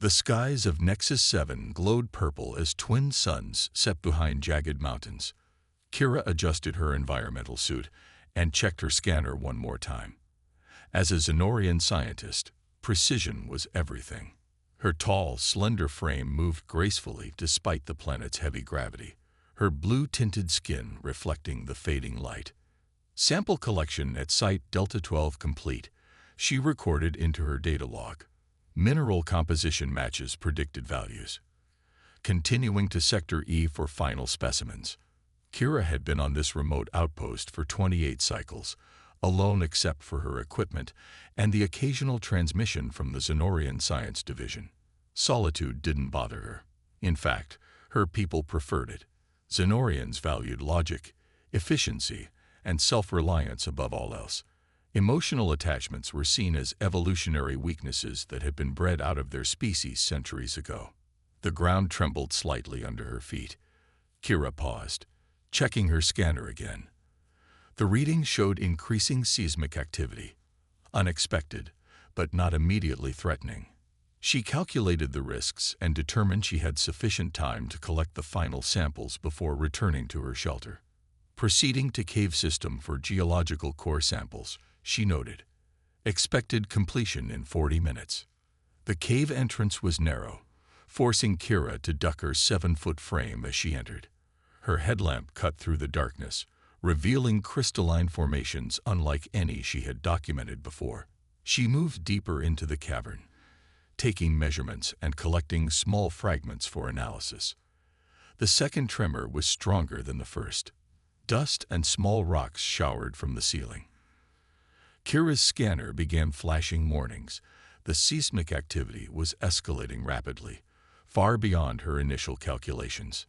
The skies of Nexus 7 glowed purple as twin suns set behind jagged mountains. Kira adjusted her environmental suit and checked her scanner one more time. As a Xenorian scientist, precision was everything. Her tall, slender frame moved gracefully despite the planet's heavy gravity, her blue-tinted skin reflecting the fading light. Sample collection at Site Delta 12 complete, she recorded into her data log. Mineral composition matches predicted values. Continuing to Sector E for final specimens. Kira had been on this remote outpost for 28 cycles, alone except for her equipment and the occasional transmission from the Xenorian Science Division. Solitude didn't bother her. In fact, her people preferred it. Xenorians valued logic, efficiency, and self-reliance above all else. Emotional attachments were seen as evolutionary weaknesses that had been bred out of their species centuries ago. The ground trembled slightly under her feet. Kira paused, checking her scanner again. The reading showed increasing seismic activity. Unexpected, but not immediately threatening. She calculated the risks and determined she had sufficient time to collect the final samples before returning to her shelter. Proceeding to cave system for geological core samples, she noted. Expected completion in 40 minutes. The cave entrance was narrow, forcing Kira to duck her 7-foot frame as she entered. Her headlamp cut through the darkness, revealing crystalline formations unlike any she had documented before. She moved deeper into the cavern, taking measurements and collecting small fragments for analysis. The second tremor was stronger than the first. Dust and small rocks showered from the ceiling. Kira's scanner began flashing warnings. The seismic activity was escalating rapidly, far beyond her initial calculations.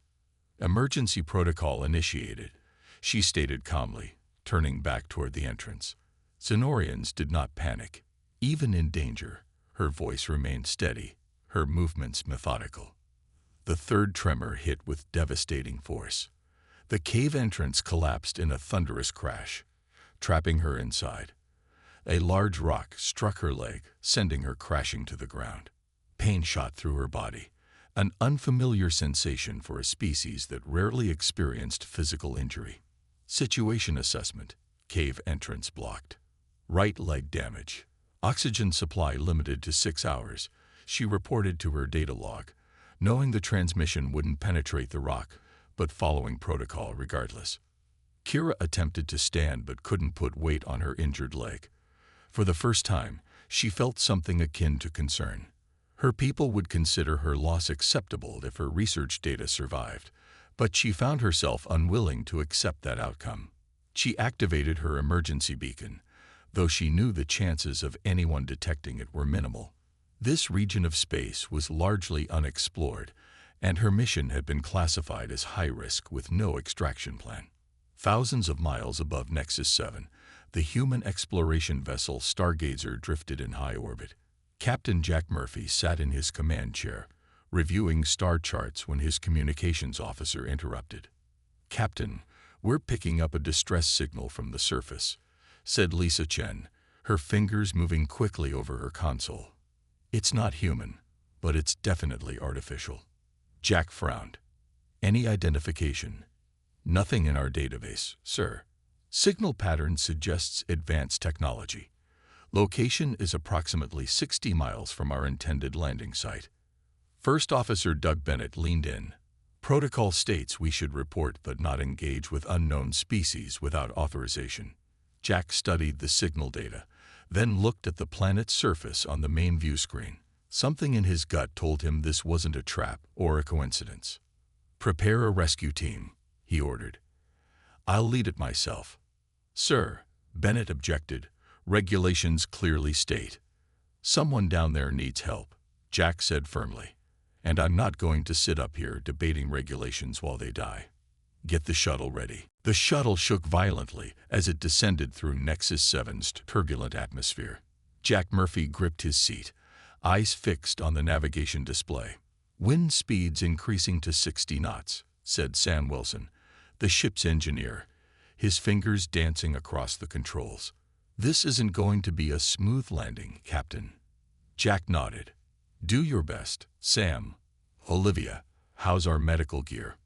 Emergency protocol initiated, she stated calmly, turning back toward the entrance. Xenorians did not panic. Even in danger, her voice remained steady, her movements methodical. The third tremor hit with devastating force. The cave entrance collapsed in a thunderous crash, trapping her inside. A large rock struck her leg, sending her crashing to the ground. Pain shot through her body, an unfamiliar sensation for a species that rarely experienced physical injury. Situation assessment. Cave entrance blocked. Right leg damage. Oxygen supply limited to 6 hours, she reported to her data log, knowing the transmission wouldn't penetrate the rock, but following protocol regardless. Kira attempted to stand but couldn't put weight on her injured leg. For the first time, she felt something akin to concern. Her people would consider her loss acceptable if her research data survived, but she found herself unwilling to accept that outcome. She activated her emergency beacon, though she knew the chances of anyone detecting it were minimal. This region of space was largely unexplored, and her mission had been classified as high risk with no extraction plan. Thousands of miles above Nexus 7, the human exploration vessel Stargazer drifted in high orbit. Captain Jack Murphy sat in his command chair, reviewing star charts when his communications officer interrupted. "Captain, we're picking up a distress signal from the surface," said Lisa Chen, her fingers moving quickly over her console. "It's not human, but it's definitely artificial." Jack frowned. "Any identification?" "Nothing in our database, sir. Signal pattern suggests advanced technology. Location is approximately 60 miles from our intended landing site." First Officer Doug Bennett leaned in. "Protocol states we should report but not engage with unknown species without authorization." Jack studied the signal data, then looked at the planet's surface on the main view screen. Something in his gut told him this wasn't a trap or a coincidence. "Prepare a rescue team," he ordered. "I'll lead it myself." "Sir," Bennett objected, "regulations clearly state." "Someone down there needs help," Jack said firmly. "And I'm not going to sit up here debating regulations while they die. Get the shuttle ready." The shuttle shook violently as it descended through Nexus 7's turbulent atmosphere. Jack Murphy gripped his seat, eyes fixed on the navigation display. "Wind speeds increasing to 60 knots, said Sam Wilson, the ship's engineer, his fingers dancing across the controls. "This isn't going to be a smooth landing, Captain." Jack nodded. Do your best, Sam. Olivia, how's our medical gear?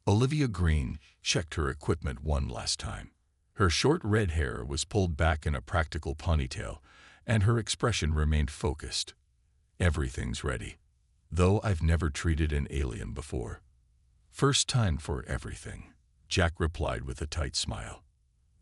Olivia Green checked her equipment one last time. Her short red hair was pulled back in a practical ponytail, and her expression remained focused. Everything's ready. Though I've never treated an alien before. First time for everything, Jack replied with a tight smile.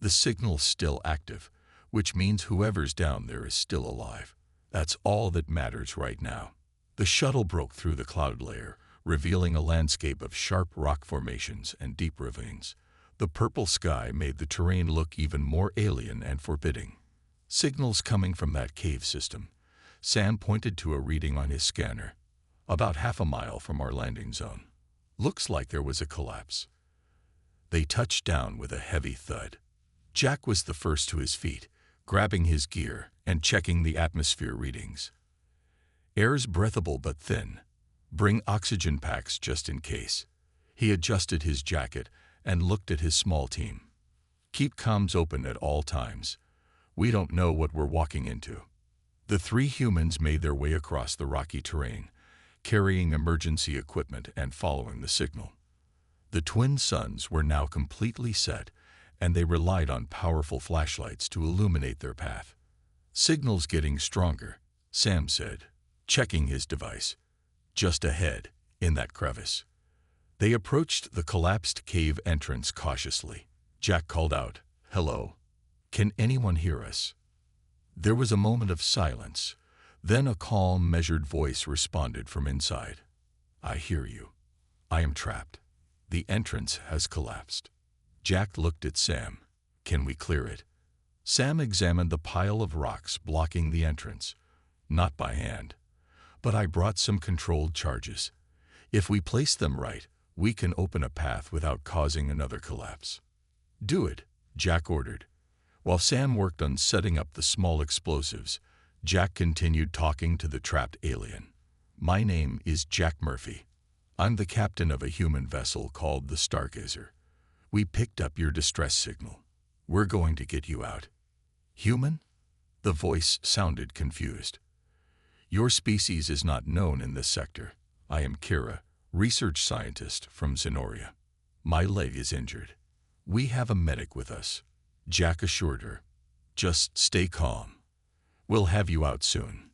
The signal's still active, which means whoever's down there is still alive. That's all that matters right now. The shuttle broke through the cloud layer, revealing a landscape of sharp rock formations and deep ravines. The purple sky made the terrain look even more alien and forbidding. Signals coming from that cave system. Sam pointed to a reading on his scanner. About half a mile from our landing zone. Looks like there was a collapse. They touched down with a heavy thud. Jack was the first to his feet, grabbing his gear and checking the atmosphere readings. Air's breathable but thin. Bring oxygen packs just in case. He adjusted his jacket and looked at his small team. Keep comms open at all times. We don't know what we're walking into. The three humans made their way across the rocky terrain, carrying emergency equipment and following the signal. The twin suns were now completely set, and they relied on powerful flashlights to illuminate their path. Signal's getting stronger, Sam said, checking his device. Just ahead, in that crevice. They approached the collapsed cave entrance cautiously. Jack called out, "Hello? Can anyone hear us?" There was a moment of silence. Then a calm, measured voice responded from inside. "I hear you. I am trapped. The entrance has collapsed." Jack looked at Sam. "Can we clear it?" Sam examined the pile of rocks blocking the entrance. "Not by hand. But I brought some controlled charges. If we place them right, we can open a path without causing another collapse." "Do it," Jack ordered. While Sam worked on setting up the small explosives, Jack continued talking to the trapped alien. "My name is Jack Murphy. I'm the captain of a human vessel called the Stargazer. We picked up your distress signal. We're going to get you out." "Human?" The voice sounded confused. "Your species is not known in this sector. I am Kira, research scientist from Zenoria. My leg is injured. We have a medic with us," Jack assured her. "Just stay calm. We'll have you out soon."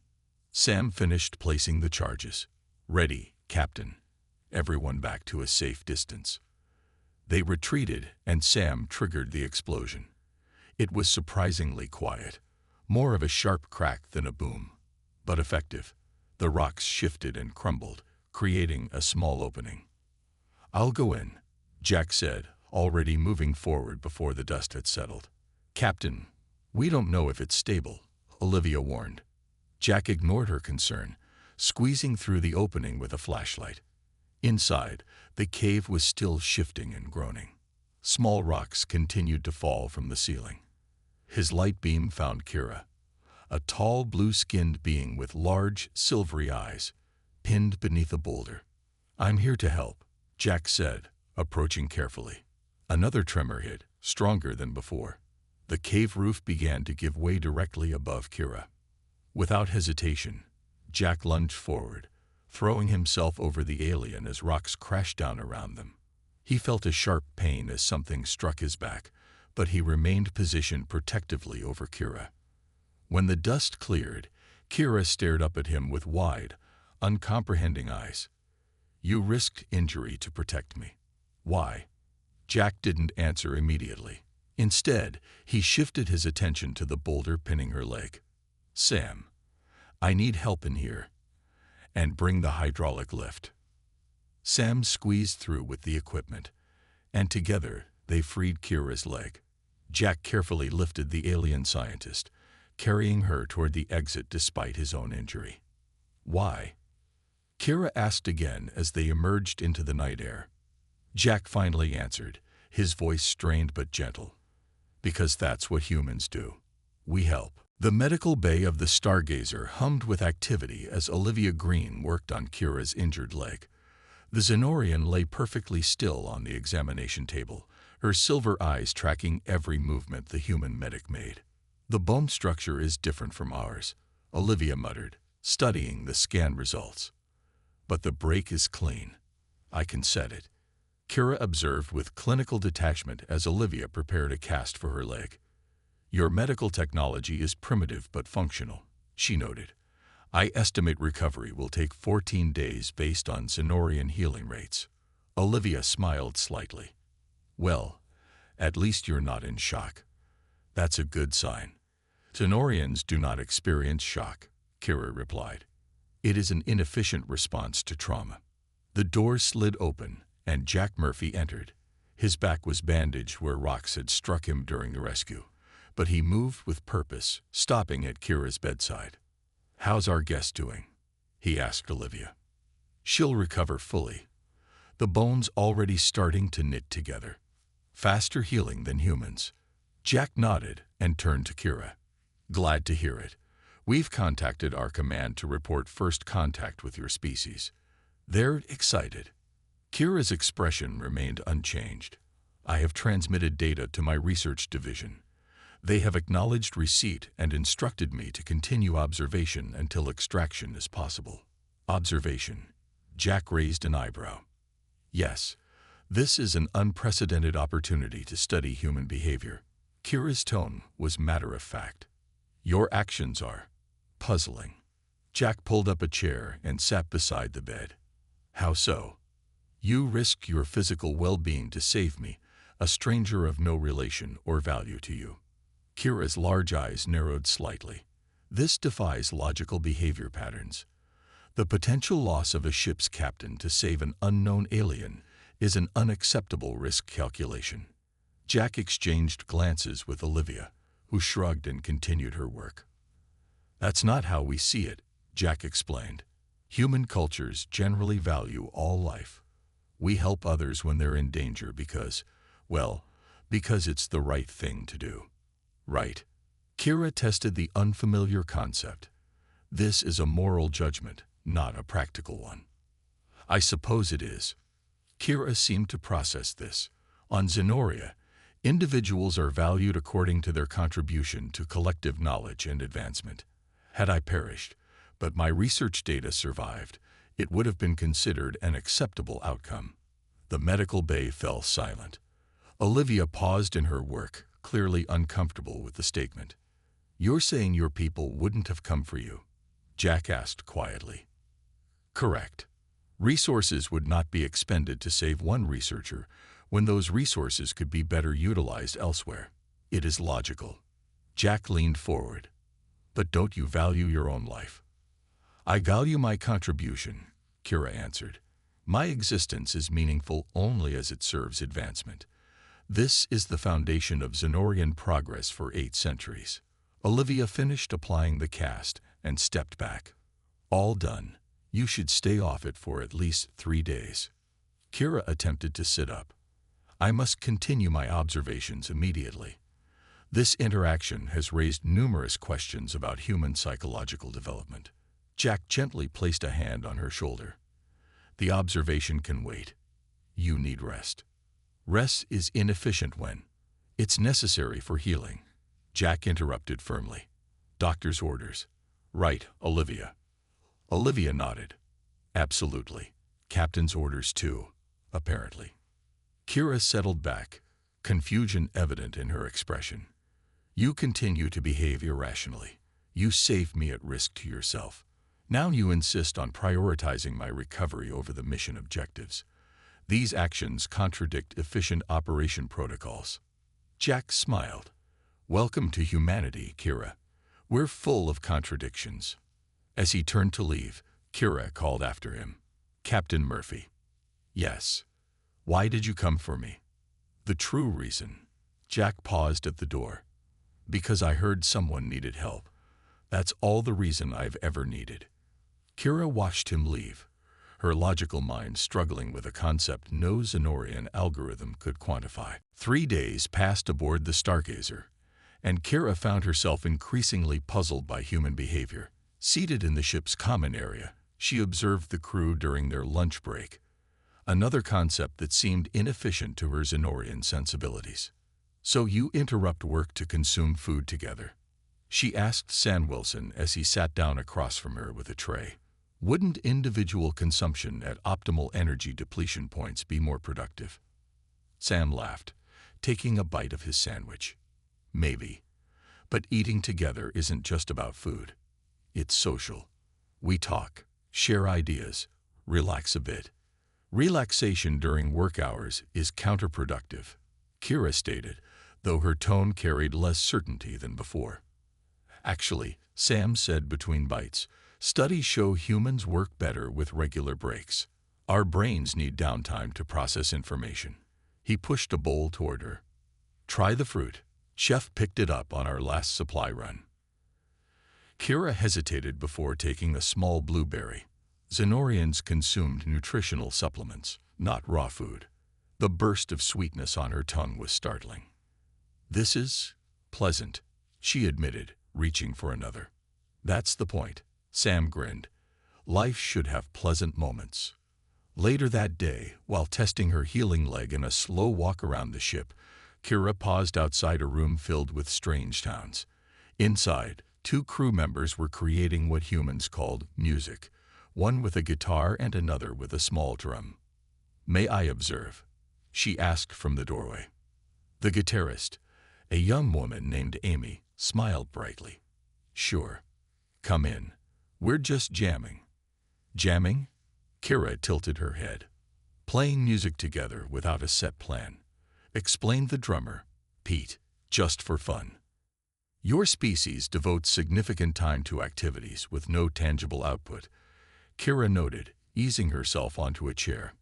Sam finished placing the charges. "Ready, Captain." Everyone back to a safe distance. They retreated, and Sam triggered the explosion. It was surprisingly quiet, more of a sharp crack than a boom, but effective. The rocks shifted and crumbled, creating a small opening. "I'll go in," Jack said, already moving forward before the dust had settled. "Captain, we don't know if it's stable," Olivia warned. Jack ignored her concern, squeezing through the opening with a flashlight. Inside, the cave was still shifting and groaning. Small rocks continued to fall from the ceiling. His light beam found Kira, a tall, blue-skinned being with large, silvery eyes, pinned beneath a boulder. "I'm here to help," Jack said, approaching carefully. Another tremor hit, stronger than before. The cave roof began to give way directly above Kira. Without hesitation, Jack lunged forward, throwing himself over the alien as rocks crashed down around them. He felt a sharp pain as something struck his back, but he remained positioned protectively over Kira. When the dust cleared, Kira stared up at him with wide, uncomprehending eyes. "You risked injury to protect me. Why?" Jack didn't answer immediately. Instead, he shifted his attention to the boulder pinning her leg. "Sam, I need help in here. And bring the hydraulic lift." Sam squeezed through with the equipment, and together they freed Kira's leg. Jack carefully lifted the alien scientist, carrying her toward the exit despite his own injury. "Why?" Kira asked again as they emerged into the night air. Jack finally answered, his voice strained but gentle. "Because that's what humans do. We help." The medical bay of the Stargazer hummed with activity as Olivia Green worked on Kira's injured leg. The Zenorian lay perfectly still on the examination table, her silver eyes tracking every movement the human medic made. "The bone structure is different from ours," Olivia muttered, studying the scan results. But the break is clean. I can set it. Kira observed with clinical detachment as Olivia prepared a cast for her leg. Your medical technology is primitive but functional, she noted. I estimate recovery will take 14 days based on Zenorian healing rates. Olivia smiled slightly. Well, at least you're not in shock. That's a good sign. Zenorians do not experience shock, Kira replied. It is an inefficient response to trauma. The door slid open, and Jack Murphy entered. His back was bandaged where rocks had struck him during the rescue, but he moved with purpose, stopping at Kira's bedside. How's our guest doing? He asked Olivia. She'll recover fully. The bones already starting to knit together. Faster healing than humans. Jack nodded and turned to Kira. Glad to hear it. We've contacted our command to report first contact with your species. They're excited. Kira's expression remained unchanged. I have transmitted data to my research division. They have acknowledged receipt and instructed me to continue observation until extraction is possible. Observation. Jack raised an eyebrow. Yes, this is an unprecedented opportunity to study human behavior. Kira's tone was matter-of-fact. Your actions are puzzling. Jack pulled up a chair and sat beside the bed. How so? You risked your physical well-being to save me, a stranger of no relation or value to you. Kira's large eyes narrowed slightly. This defies logical behavior patterns. The potential loss of a ship's captain to save an unknown alien is an unacceptable risk calculation. Jack exchanged glances with Olivia, who shrugged and continued her work. That's not how we see it, Jack explained. Human cultures generally value all life. We help others when they're in danger because it's the right thing to do. Right. Kira tested the unfamiliar concept. This is a moral judgment, not a practical one. I suppose it is. Kira seemed to process this. On Zenoria, individuals are valued according to their contribution to collective knowledge and advancement. Had I perished, but my research data survived, it would have been considered an acceptable outcome. The medical bay fell silent. Olivia paused in her work, clearly uncomfortable with the statement. You're saying your people wouldn't have come for you? Jack asked quietly. Correct. Resources would not be expended to save one researcher when those resources could be better utilized elsewhere. It is logical. Jack leaned forward. But don't you value your own life? I value my contribution, Kira answered. My existence is meaningful only as it serves advancement. This is the foundation of Zenorian progress for 8 centuries. Olivia finished applying the cast and stepped back. All done. You should stay off it for at least 3 days. Kira attempted to sit up. I must continue my observations immediately. This interaction has raised numerous questions about human psychological development. Jack gently placed a hand on her shoulder. The observation can wait. You need rest. Rest is inefficient when it's necessary for healing. Jack interrupted firmly. Doctor's orders. Right, Olivia. Olivia nodded. Absolutely. Captain's orders too, apparently. Kira settled back, confusion evident in her expression. You continue to behave irrationally. You saved me at risk to yourself. Now you insist on prioritizing my recovery over the mission objectives. These actions contradict efficient operation protocols. Jack smiled. Welcome to humanity, Kira. We're full of contradictions. As he turned to leave, Kira called after him. Captain Murphy. Yes. Why did you come for me? The true reason. Jack paused at the door. Because I heard someone needed help. That's all the reason I've ever needed. Kira watched him leave, her logical mind struggling with a concept no Zenorian algorithm could quantify. 3 days passed aboard the Stargazer, and Kira found herself increasingly puzzled by human behavior. Seated in the ship's common area, she observed the crew during their lunch break, another concept that seemed inefficient to her Zenorian sensibilities. So you interrupt work to consume food together? she asked Sam Wilson as he sat down across from her with a tray. Wouldn't individual consumption at optimal energy depletion points be more productive? Sam laughed, taking a bite of his sandwich. Maybe. But eating together isn't just about food. It's social. We talk, share ideas, relax a bit. Relaxation during work hours is counterproductive, Kira stated, though her tone carried less certainty than before. Actually, Sam said between bites, studies show humans work better with regular breaks. Our brains need downtime to process information. He pushed a bowl toward her. Try the fruit. Chef picked it up on our last supply run. Kira hesitated before taking a small blueberry. Zenorians consumed nutritional supplements, not raw food. The burst of sweetness on her tongue was startling. This is pleasant, she admitted, reaching for another. That's the point, Sam grinned. Life should have pleasant moments. Later that day, while testing her healing leg in a slow walk around the ship, Kira paused outside a room filled with strange sounds. Inside, 2 crew members were creating what humans called music, one with a guitar and another with a small drum. May I observe? She asked from the doorway. The guitarist, a young woman named Amy, smiled brightly. Sure. Come in. We're just jamming. Jamming? Kira tilted her head. Playing music together without a set plan, explained the drummer, Pete, just for fun. Your species devotes significant time to activities with no tangible output, Kira noted, easing herself onto a chair.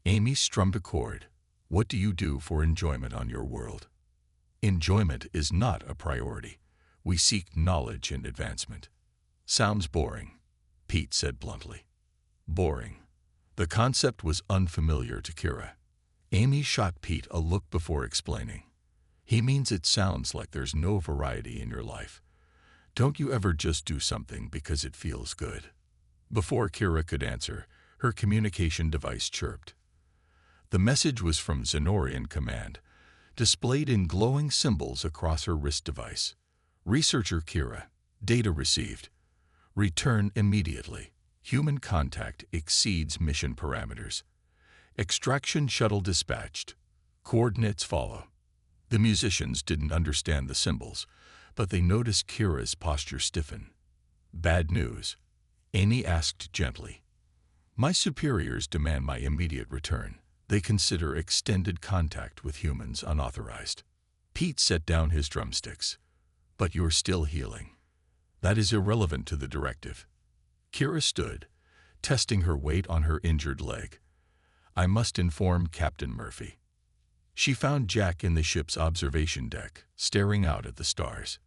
Amy strummed a chord. What do you do for enjoyment on your world? Enjoyment is not a priority. We seek knowledge and advancement. Sounds boring, Pete said bluntly. Boring. The concept was unfamiliar to Kira. Amy shot Pete a look before explaining. He means it sounds like there's no variety in your life. Don't you ever just do something because it feels good? Before Kira could answer, her communication device chirped. The message was from Zenorian Command, displayed in glowing symbols across her wrist device. Researcher Kira, data received. Return immediately. Human contact exceeds mission parameters. Extraction shuttle dispatched. Coordinates follow. The musicians didn't understand the symbols, but they noticed Kira's posture stiffen. Bad news, Amy asked gently. My superiors demand my immediate return. They consider extended contact with humans unauthorized. Pete set down his drumsticks. But you're still healing. That is irrelevant to the directive. Kira stood, testing her weight on her injured leg. I must inform Captain Murphy. She found Jack in the ship's observation deck, staring out at the stars.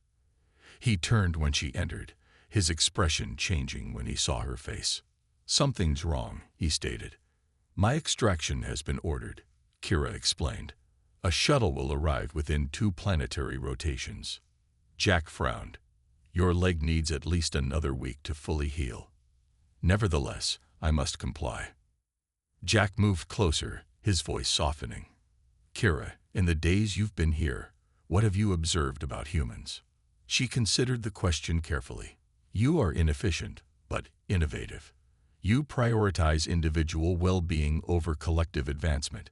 He turned when she entered, his expression changing when he saw her face. Something's wrong, he stated. My extraction has been ordered, Kira explained. A shuttle will arrive within 2 planetary rotations. Jack frowned. Your leg needs at least another week to fully heal. Nevertheless, I must comply. Jack moved closer, his voice softening. Kira, in the days you've been here, what have you observed about humans? She considered the question carefully. You are inefficient, but innovative. You prioritize individual well-being over collective advancement,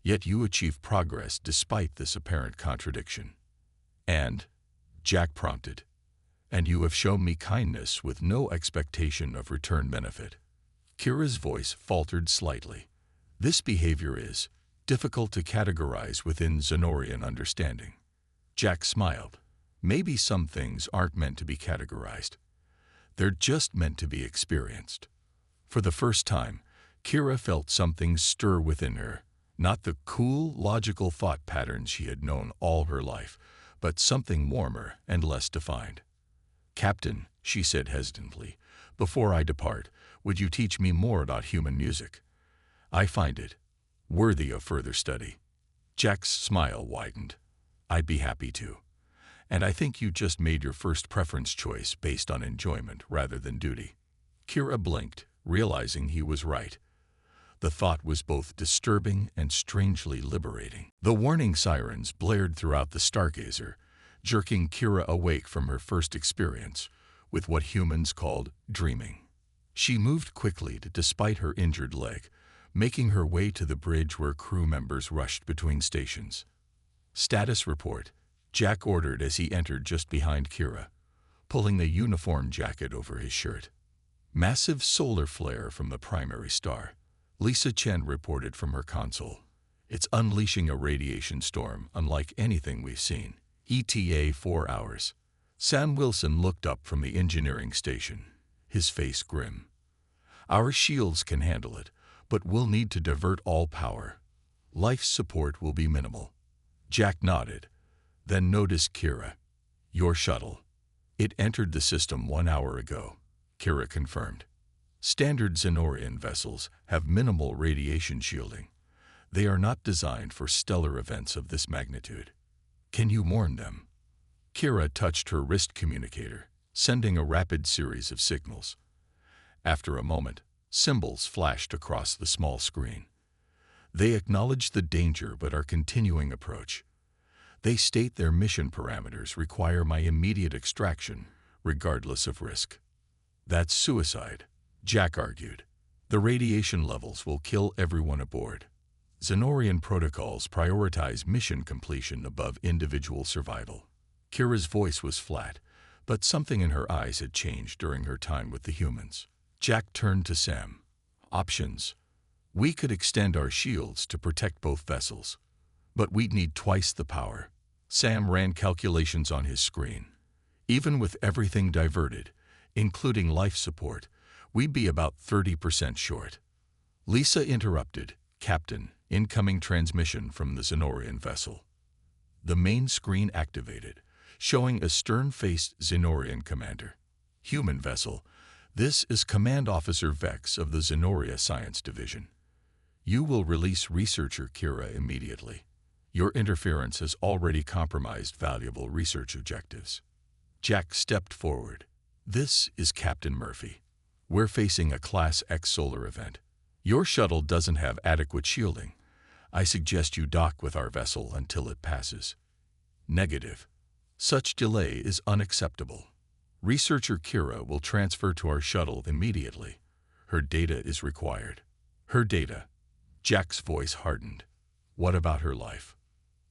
yet you achieve progress despite this apparent contradiction. And, Jack prompted, and you have shown me kindness with no expectation of return benefit. Kira's voice faltered slightly. This behavior is difficult to categorize within Zenorian understanding. Jack smiled. Maybe some things aren't meant to be categorized. They're just meant to be experienced. For the first time, Kira felt something stir within her, not the cool, logical thought patterns she had known all her life, but something warmer and less defined. Captain, she said hesitantly, before I depart, would you teach me more about human music? I find it worthy of further study. Jack's smile widened. I'd be happy to. And I think you just made your first preference choice based on enjoyment rather than duty. Kira blinked, realizing he was right. The thought was both disturbing and strangely liberating. The warning sirens blared throughout the Stargazer, jerking Kira awake from her first experience with what humans called dreaming. She moved quickly despite her injured leg, making her way to the bridge where crew members rushed between stations. "Status report," Jack ordered as he entered just behind Kira, pulling the uniform jacket over his shirt. "Massive solar flare from the primary star," Lisa Chen reported from her console. "It's unleashing a radiation storm unlike anything we've seen. ETA 4 hours. Sam Wilson looked up from the engineering station, his face grim. "Our shields can handle it, but we'll need to divert all power. Life support will be minimal." Jack nodded, then noticed Kira. "Your shuttle. It entered the system 1 hour ago," Kira confirmed. "Standard Xenorian vessels have minimal radiation shielding. They are not designed for stellar events of this magnitude. Can you warn them?" Kira touched her wrist communicator, sending a rapid series of signals. After a moment, symbols flashed across the small screen. They acknowledge the danger but are continuing approach. They state their mission parameters require my immediate extraction, regardless of risk. "That's suicide," Jack argued. "The radiation levels will kill everyone aboard. Xenorian protocols prioritize mission completion above individual survival." Kira's voice was flat, but something in her eyes had changed during her time with the humans. Jack turned to Sam. "Options. We could extend our shields to protect both vessels, but we'd need twice the power." Sam ran calculations on his screen. "Even with everything diverted, including life support, we'd be about 30% short." Lisa interrupted. "Captain, incoming transmission from the Xenorian vessel." The main screen activated, showing a stern-faced Xenorian commander. "Human vessel, this is Command Officer Vex of the Xenoria Science Division. You will release researcher Kira immediately. Your interference has already compromised valuable research objectives." Jack stepped forward. "This is Captain Murphy. We're facing a Class X solar event. Your shuttle doesn't have adequate shielding. I suggest you dock with our vessel until it passes." "Negative. Such delay is unacceptable. Researcher Kira will transfer to our shuttle immediately. Her data is required." "Her data?" Jack's voice hardened. "What about her life?"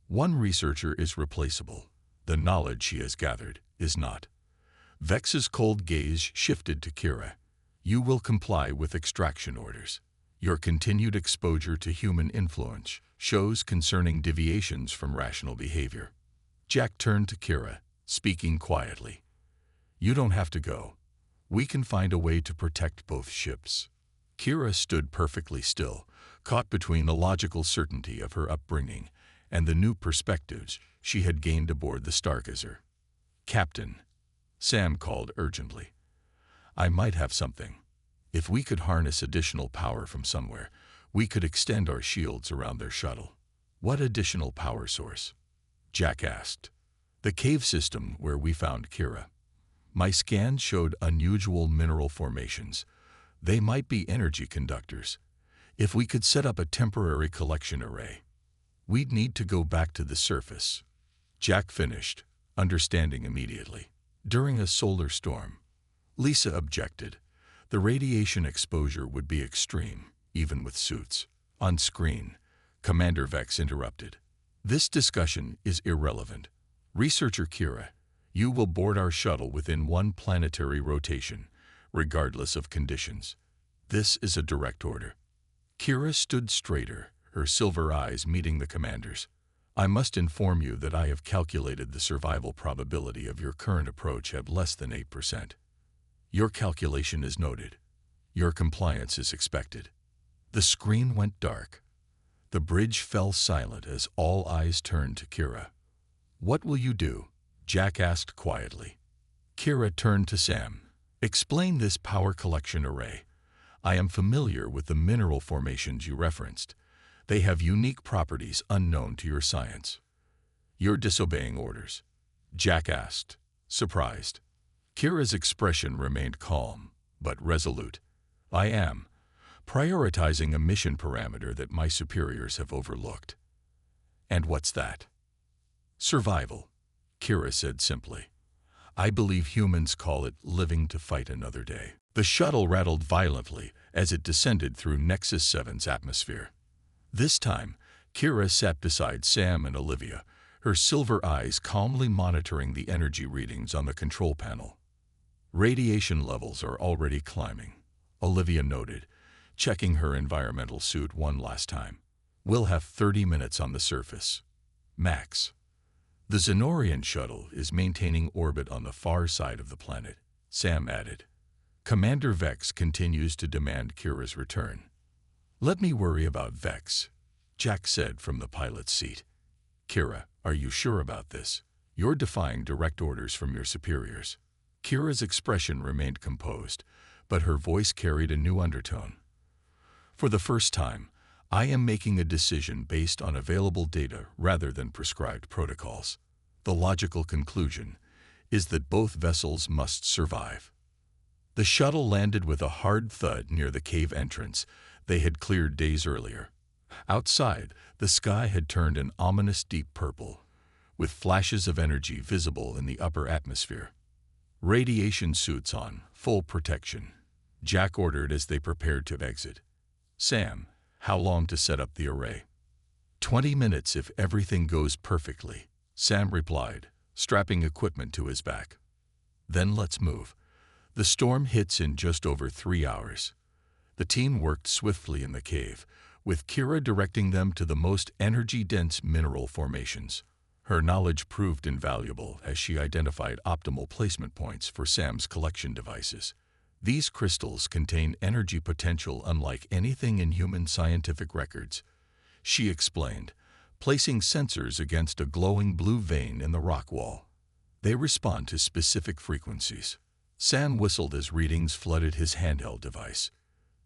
"One researcher is replaceable. The knowledge she has gathered is not." Vex's cold gaze shifted to Kira. "You will comply with extraction orders. Your continued exposure to human influence shows concerning deviations from rational behavior." Jack turned to Kira, speaking quietly. "You don't have to go. We can find a way to protect both ships." Kira stood perfectly still, caught between the logical certainty of her upbringing and the new perspectives she had gained aboard the Stargazer. "Captain," Sam called urgently, "I might have something. If we could harness additional power from somewhere, we could extend our shields around their shuttle." "What additional power source?" Jack asked. "The cave system where we found Kira. My scans showed unusual mineral formations. They might be energy conductors. If we could set up a temporary collection array, we'd need to go back to the surface." Jack finished, understanding immediately. "During a solar storm," Lisa objected, "the radiation exposure would be extreme, even with suits." On screen, Commander Vex interrupted. "This discussion is irrelevant. Researcher Kira, you will board our shuttle within 1 planetary rotation, regardless of conditions. This is a direct order." Kira stood straighter, her silver eyes meeting the commander's. "I must inform you that I have calculated the survival probability of your current approach at less than 8%. Your calculation is noted. Your compliance is expected." The screen went dark. The bridge fell silent as all eyes turned to Kira. "What will you do?" Jack asked quietly. Kira turned to Sam. "Explain this power collection array. I am familiar with the mineral formations you referenced. They have unique properties unknown to your science." "You're disobeying orders?" Jack asked, surprised. Kira's expression remained calm, but resolute. "I am prioritizing a mission parameter that my superiors have overlooked." "And what's that?" "Survival." Kira said simply. I believe humans call it living to fight another day. The shuttle rattled violently as it descended through Nexus 7's atmosphere. This time, Kira sat beside Sam and Olivia, her silver eyes calmly monitoring the energy readings on the control panel. Radiation levels are already climbing, Olivia noted, checking her environmental suit one last time. We'll have 30 minutes on the surface. Max. The Zenorian shuttle is maintaining orbit on the far side of the planet, Sam added. Commander Vex continues to demand Kira's return. Let me worry about Vex, Jack said from the pilot's seat. Kira, are you sure about this? You're defying direct orders from your superiors. Kira's expression remained composed, but her voice carried a new undertone. For the first time, I am making a decision based on available data rather than prescribed protocols. The logical conclusion is that both vessels must survive. The shuttle landed with a hard thud near the cave entrance they had cleared days earlier. Outside, the sky had turned an ominous deep purple, with flashes of energy visible in the upper atmosphere. Radiation suits on, full protection, Jack ordered as they prepared to exit. Sam, how long to set up the array? 20 minutes if everything goes perfectly, Sam replied, strapping equipment to his back. Then let's move. The storm hits in just over 3 hours. The team worked swiftly in the cave, with Kira directing them to the most energy-dense mineral formations. Her knowledge proved invaluable as she identified optimal placement points for Sam's collection devices. These crystals contain energy potential unlike anything in human scientific records, she explained, placing sensors against a glowing blue vein in the rock wall. They respond to specific frequencies. Sam whistled as readings flooded his handheld device.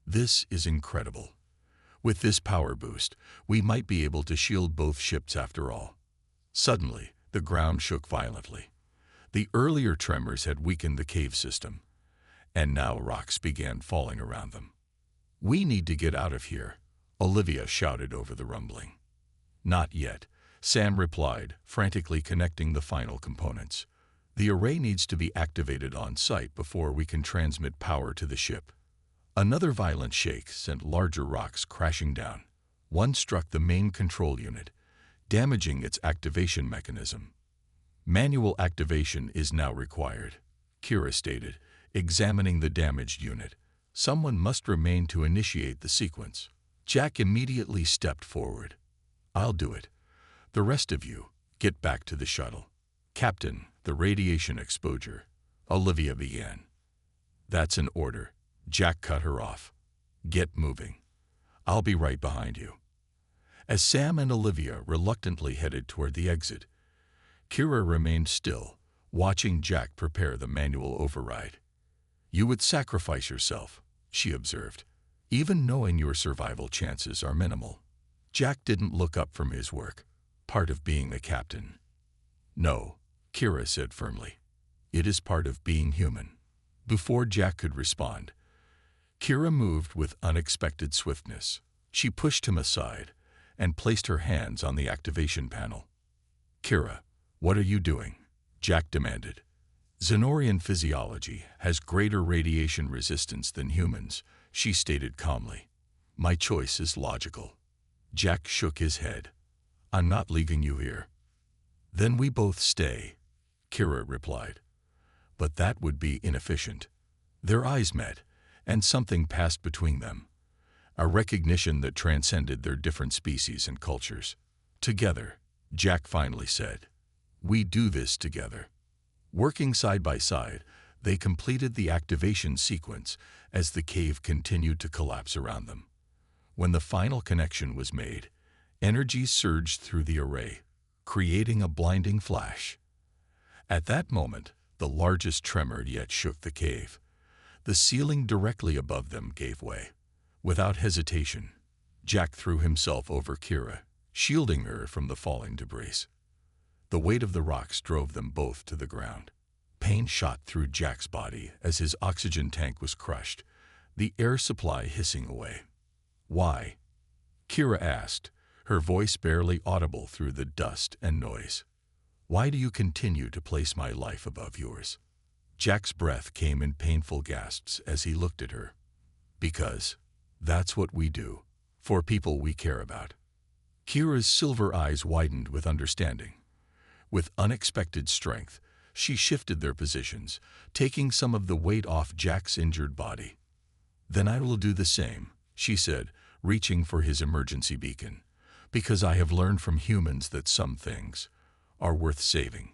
This is incredible. With this power boost, we might be able to shield both ships after all. Suddenly, the ground shook violently. The earlier tremors had weakened the cave system, and now rocks began falling around them. We need to get out of here, Olivia shouted over the rumbling. Not yet, Sam replied, frantically connecting the final components. The array needs to be activated on site before we can transmit power to the ship. Another violent shake sent larger rocks crashing down. One struck the main control unit, damaging its activation mechanism. Manual activation is now required, Kira stated, examining the damaged unit. Someone must remain to initiate the sequence. Jack immediately stepped forward. I'll do it. The rest of you, get back to the shuttle. Captain, the radiation exposure, Olivia began. That's an order. Jack cut her off. Get moving. I'll be right behind you. As Sam and Olivia reluctantly headed toward the exit, Kira remained still, watching Jack prepare the manual override. You would sacrifice yourself, she observed, even knowing your survival chances are minimal. Jack didn't look up from his work, part of being a captain. No, Kira said firmly. It is part of being human. Before Jack could respond, Kira moved with unexpected swiftness. She pushed him aside and placed her hands on the activation panel. Kira, what are you doing? Jack demanded. Zenorian physiology has greater radiation resistance than humans, she stated calmly. My choice is logical. Jack shook his head. I'm not leaving you here. Then we both stay, Kira replied. But that would be inefficient. Their eyes met, and something passed between them. A recognition that transcended their different species and cultures. Together, Jack finally said, we do this together. Working side by side, they completed the activation sequence as the cave continued to collapse around them. When the final connection was made, energy surged through the array, creating a blinding flash. At that moment, the largest tremor yet shook the cave. The ceiling directly above them gave way. Without hesitation, Jack threw himself over Kira, shielding her from the falling debris. The weight of the rocks drove them both to the ground. Pain shot through Jack's body as his oxygen tank was crushed, the air supply hissing away. Why? Kira asked, her voice barely audible through the dust and noise. Why do you continue to place my life above yours? Jack's breath came in painful gasps as he looked at her. Because that's what we do, for people we care about. Kira's silver eyes widened with understanding. With unexpected strength, she shifted their positions, taking some of the weight off Jack's injured body. Then I will do the same, she said, reaching for his emergency beacon, because I have learned from humans that some things are worth saving.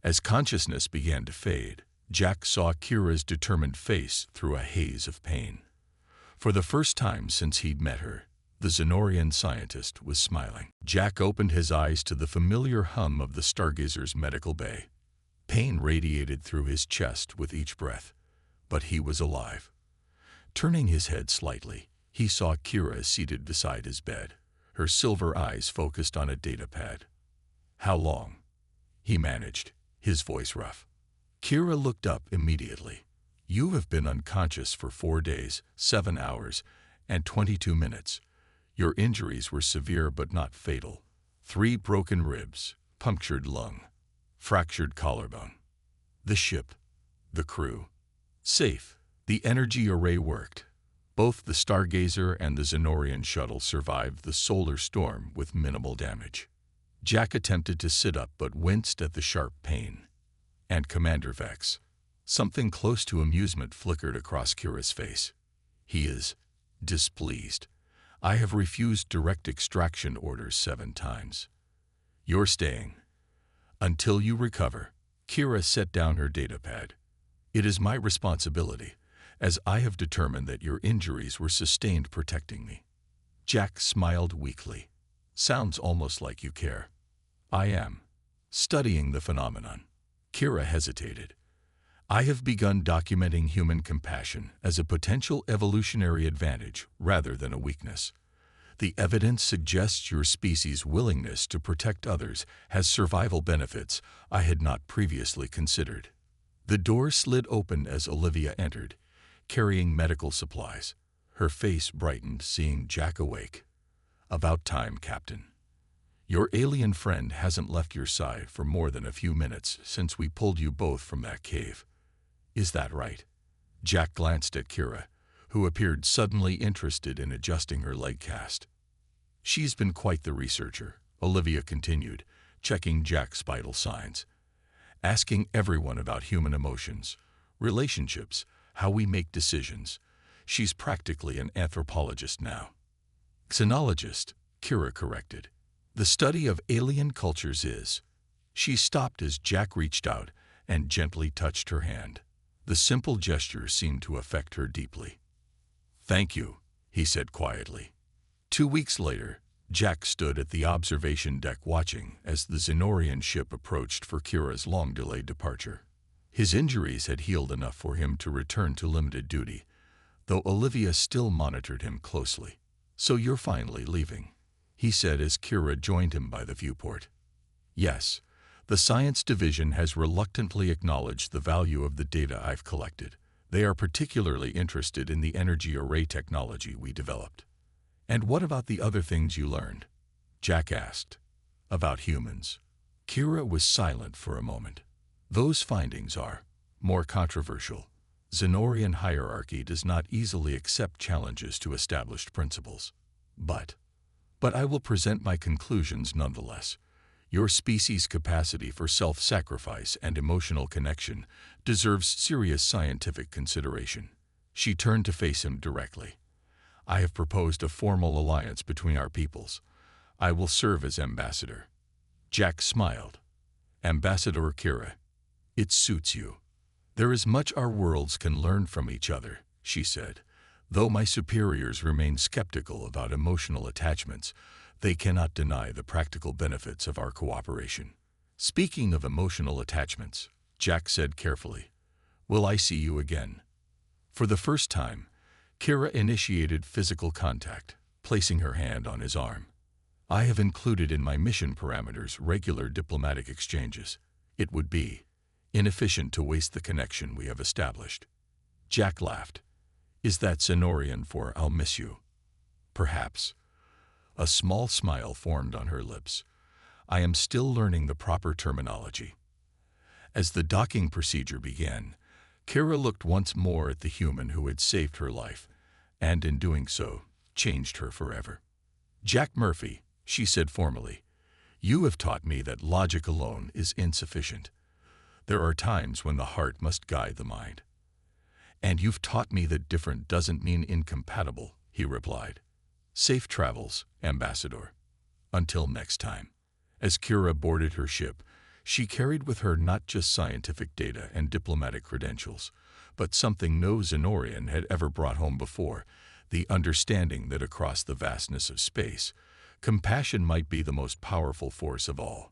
As consciousness began to fade, Jack saw Kira's determined face through a haze of pain. For the first time since he'd met her, the Zenorian scientist was smiling. Jack opened his eyes to the familiar hum of the Stargazer's medical bay. Pain radiated through his chest with each breath, but he was alive. Turning his head slightly, he saw Kira seated beside his bed, her silver eyes focused on a data pad. How long? He managed, his voice rough. Kira looked up immediately. You have been unconscious for 4 days, 7 hours, and 22 minutes. Your injuries were severe but not fatal. 3 broken ribs, punctured lung, fractured collarbone. The ship, the crew, safe. The energy array worked. Both the Stargazer and the Zenorian shuttle survived the solar storm with minimal damage. Jack attempted to sit up but winced at the sharp pain. And Commander Vex. Something close to amusement flickered across Kira's face. He is displeased. I have refused direct extraction orders 7 times. You're staying. Until you recover. Kira set down her datapad. It is my responsibility, as I have determined that your injuries were sustained protecting me. Jack smiled weakly. Sounds almost like you care. I am. Studying the phenomenon. Kira hesitated. I have begun documenting human compassion as a potential evolutionary advantage rather than a weakness. The evidence suggests your species' willingness to protect others has survival benefits I had not previously considered. The door slid open as Olivia entered, carrying medical supplies. Her face brightened seeing Jack awake. About time, Captain. Your alien friend hasn't left your side for more than a few minutes since we pulled you both from that cave. Is that right? Jack glanced at Kira, who appeared suddenly interested in adjusting her leg cast. She's been quite the researcher, Olivia continued, checking Jack's vital signs. Asking everyone about human emotions, relationships, how we make decisions. She's practically an anthropologist now. Xenologist, Kira corrected. The study of alien cultures is. She stopped as Jack reached out and gently touched her hand. The simple gesture seemed to affect her deeply. Thank you, he said quietly. 2 weeks later, Jack stood at the observation deck watching as the Zenorian ship approached for Kira's long-delayed departure. His injuries had healed enough for him to return to limited duty, though Olivia still monitored him closely. So you're finally leaving, he said as Kira joined him by the viewport. Yes, the science division has reluctantly acknowledged the value of the data I've collected. They are particularly interested in the energy array technology we developed. And what about the other things you learned? Jack asked. About humans. Kira was silent for a moment. Those findings are more controversial. Zenorian hierarchy does not easily accept challenges to established principles. But I will present my conclusions nonetheless. Your species' capacity for self-sacrifice and emotional connection deserves serious scientific consideration. She turned to face him directly. I have proposed a formal alliance between our peoples. I will serve as ambassador. Jack smiled. Ambassador Kira, it suits you. There is much our worlds can learn from each other, she said. Though my superiors remain skeptical about emotional attachments, they cannot deny the practical benefits of our cooperation. Speaking of emotional attachments, Jack said carefully, will I see you again? For the first time, Kira initiated physical contact, placing her hand on his arm. I have included in my mission parameters regular diplomatic exchanges. It would be inefficient to waste the connection we have established. Jack laughed. Is that Zenorian for I'll miss you? Perhaps. A small smile formed on her lips. I am still learning the proper terminology." As the docking procedure began, Kira looked once more at the human who had saved her life, and in doing so, changed her forever. "Jack Murphy," she said formally, "you have taught me that logic alone is insufficient. There are times when the heart must guide the mind." "And you've taught me that different doesn't mean incompatible," he replied. "Safe travels, Ambassador. Until next time." As Kira boarded her ship, she carried with her not just scientific data and diplomatic credentials, but something no Zenorian had ever brought home before, the understanding that across the vastness of space, compassion might be the most powerful force of all.